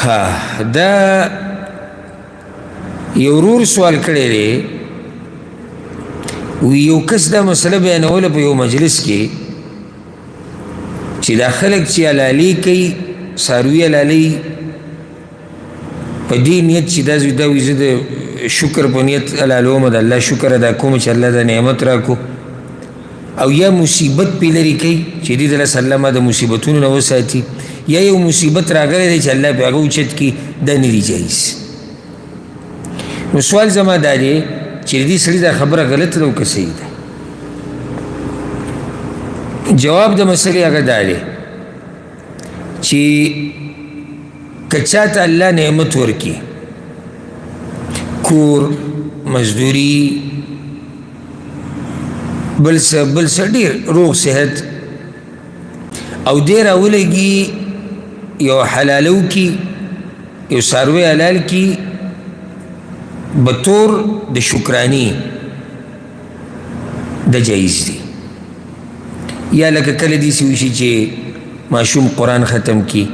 ها دا یو ورور سوال کړی دی وی یو کس دا مسله بیانوله په یو مجلس کې چې دا خلک چې علالي کوي څاروي علالي په دې نیت چې دا وي زه د شکر په نیت علالوم د الله شکر ادا کوم چې الله دا نعمت راکو او یا مصیبت پې لرې کوي چې دې دله سلمه د مصیبتونو نه وساتي یا یو مصیبت راغلی دی چې الله پې هغه اوچت کړي دا نه دي جایز نو سوال زما دا دی چې د دې سړي دا خبره غلطه ده او که صحیح ده جواب د مسلې هغه دا دی چې که چاته الله نعمت ورکړي کور مزدوري بل څه ډېر روغ صحت او دې راولګي یو حلالو کې یو څاروی حلال کې بطور د شکرانی د جایز دی یا لکه کله داسې وشي چې ماشوم قرآن ختم کی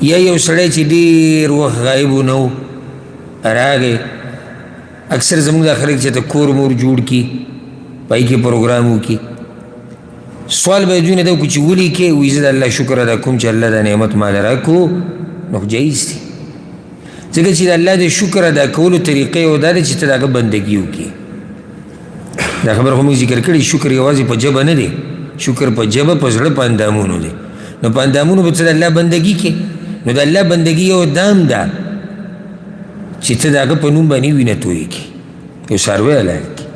یا یو سړی چې ډېر وخت غایب و نه و راغی اکثر زموږ دا خلک چې ته کور مور جوړ کی پای کې پروګرام وکړي سوال به دوی نه ده وکړي چې ولې کې وایي زه د الله شکر ادا کوم چې الله دا نعمت ماله راکړو نو جایز دی ځکه چې د الله د شکر ادا کولو طریقه یو دا ده چې ته د هغه بندګي وکړي دا خبره خو موږ ذکر کړي شکر یوازې په ژبه نه دی شکر په ژبه په زړه په اندامونو دی نو په اندامونو به ته د الله بندګي کې نو د الله بندګي یو دام ده چې ته د هغه په نوم باندې وینه تویږي یو څاروی حلال کړي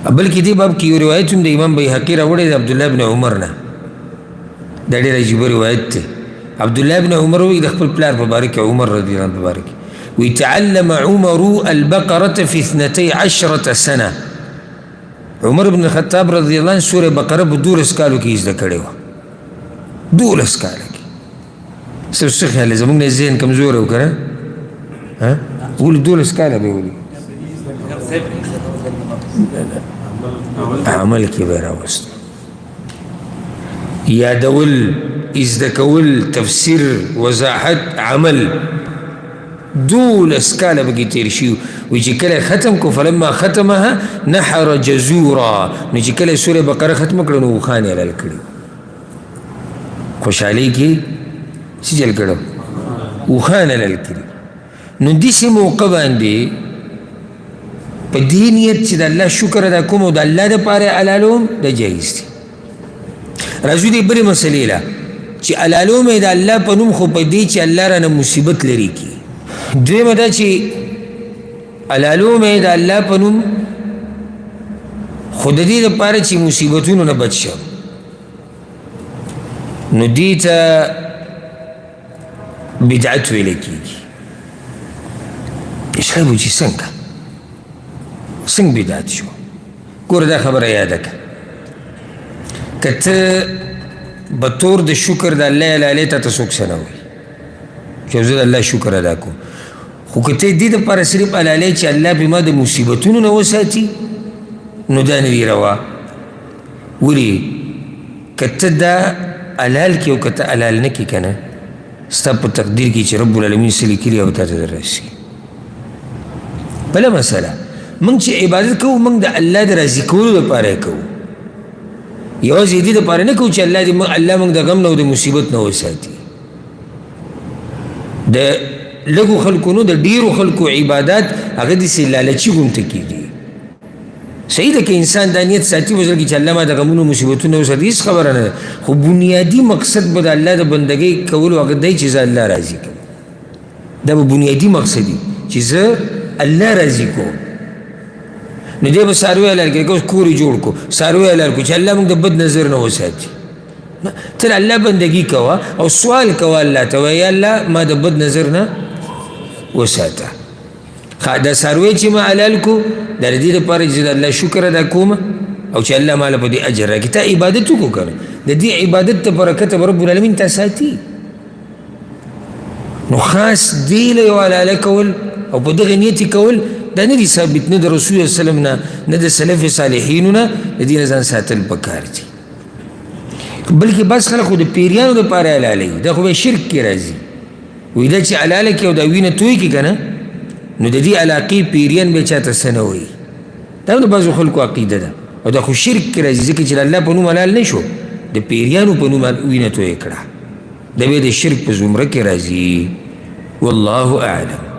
بلکې دې باب کې یو روایت هم د امام بیهقي راوړی د عبدالله بن عمر نه دا ډېر عجیبه روایت دی عبدالله بن عمر وایي د خپل پلار په باره کې عمر رضی الله عنه په باره کې وایي تعلم عمر البقرة في 12 سنة عمر بن الخطاب رضی الله عنه سورة بقره په 12 کالو کې زده کړې وه 12 کاله کې څه خیال دی زموږ نه ذهن کمزوری و که نه ولې 12 کاله به ولي عمل کې به راوست یادول ازده کول تفسیر وضاحت عمل 12 کاله به کې تېر شي وایي چې کله ختم کو فلما ختمها نحر جزورا نو چې کله سورې بقره ختمه کړه نو اوښان یې حلال کړي خوشحالۍ کې څه جل کړه اوښان حلال کړي نو داسې موقع باندې په دې نیت چې د الله شکر ادا کوم او د الله دپاره حلالوم د جایز دي راځو دې بلې مسلې له چې حلالوم یې د الله په نوم خو په دې چې الله رانه مصیبت لرې کړي دویمه دا چې حلالوم یې د الله په نوم خو د دې دپاره چې مصیبتونو نه بچ شم نو دې ته بدعت ویلی کېږي اشاره به چې څنګه بدعت شو ګوره دا خبره یاده که که ته بطور د شکر د الله حلالۍ ته څوک څه نه وایي چې زه د الله شکر ادا کوم خو که ته دې دپاره صرف حلالۍ چې الله پې ما د مصیبتونو نه وساتي نو دا نه دي روا ولې که ته دا حلال کړي او که ته حلال نه کړي که نه ستا په تقدیر کې چې رب العالمین څه لیکلي او تا ته در رسي بله مسله موږ چې عبادت کوو موږ د الله د راضي کولو دپاره یې کوو یوازې دې دپاره نه کوو چې الله موږ د غم نه او د مصیبت نه وساتي د لږو خلکو نو د ډېرو خلکو عبادات هغه داسې لالچي غوندې کېږي صحیح ده که انسان دا نیت ساتي په زړه کې چې الله ما د غمونو مصیبتونه وساتي هېڅ خبره نه ده خو بنیادي مقصد به د الله د بندګۍ کولو هغه دی چې زه الله راضي کوم دا به بنیادي مقصد وي چې زه الله راضي کوم نو دی به څاروی حلال کړي که اوس کور یې جوړ کړو څاروی حلال کړو چې الله موږ د بد نظر نه وساتي ته د الله بندګي کوه او سوال کوه الله ته وایه الله ما د بد نظر نه وساته دا څاروی چې ما حلال کړو دا د دې دپاره چې د الله شکر ادا کوم او چې الله ماله په دې اجر راکړي تا عبادت وکړو که نه د دې عبادت ته برکت به رب العالمین تا ساتي نو خاص دې له یو حلاله کول او په دغه نیت کول دا نه دي ثابت نه د رسول الله وسلم نه د سلف صالحینو نه د دې نه ځان ساتل پکار دي بلکې بس خلک خو د پیریانو دپاره حلالوي دا خو به شرک کې راځي وی دا چې علاله کې او دا وینه توی کې که نه نو د دې علاقې پیریان به چاته څه نه وایي. دا د بعضو خلکو عقیده ده او دا خو شرک کې راځي ځکه چې د الله په نوم حلال نه شو، د پیریانو په نوم وینه توی کړه، دا به د شرک په زمره کې راځي. والله اعلم.